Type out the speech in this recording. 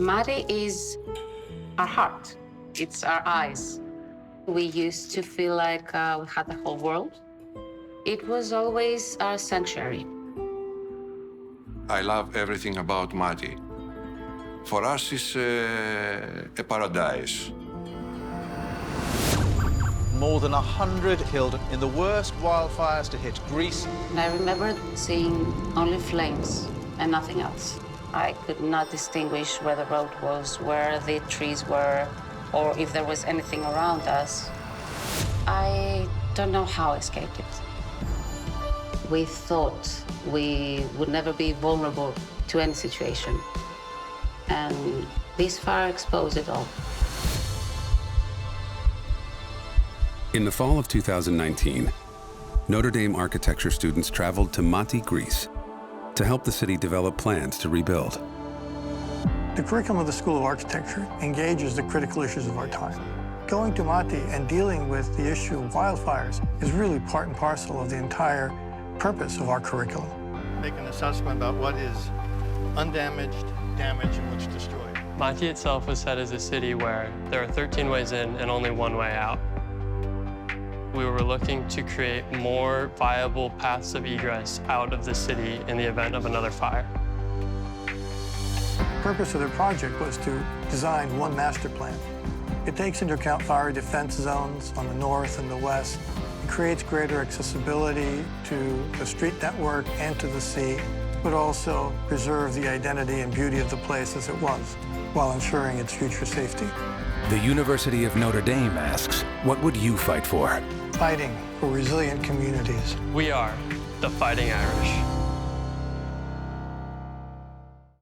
Mati is our heart. It's our eyes. We used to feel like we had the whole world. It was always our sanctuary. I love everything about Mati. For us, it's a paradise. More than 100 killed in the worst wildfires to hit Greece. And I remember seeing only flames and nothing else. I could not distinguish where the road was, where the trees were, or if there was anything around us. I don't know how I escaped it. We thought we would never be vulnerable to any situation. And this fire exposed it all. In the fall of 2019, Notre Dame architecture students traveled to Mati, Greece, to help the city develop plans to rebuild. The curriculum of the School of Architecture engages the critical issues of our time. Going to Mati and dealing with the issue of wildfires is really part and parcel of the entire purpose of our curriculum. Make an assessment about what is undamaged, damaged, and what's destroyed. Mati itself was set as a city where there are 13 ways in and only one way out. We were looking to create more viable paths of egress out of the city in the event of another fire. The purpose of the project was to design one master plan. It takes into account fire defense zones on the north and the west. It creates greater accessibility to the street network and to the sea, but also preserve the identity and beauty of the place as it was, while ensuring its future safety. The University of Notre Dame asks, what would you fight for? Fighting for resilient communities. We are the Fighting Irish.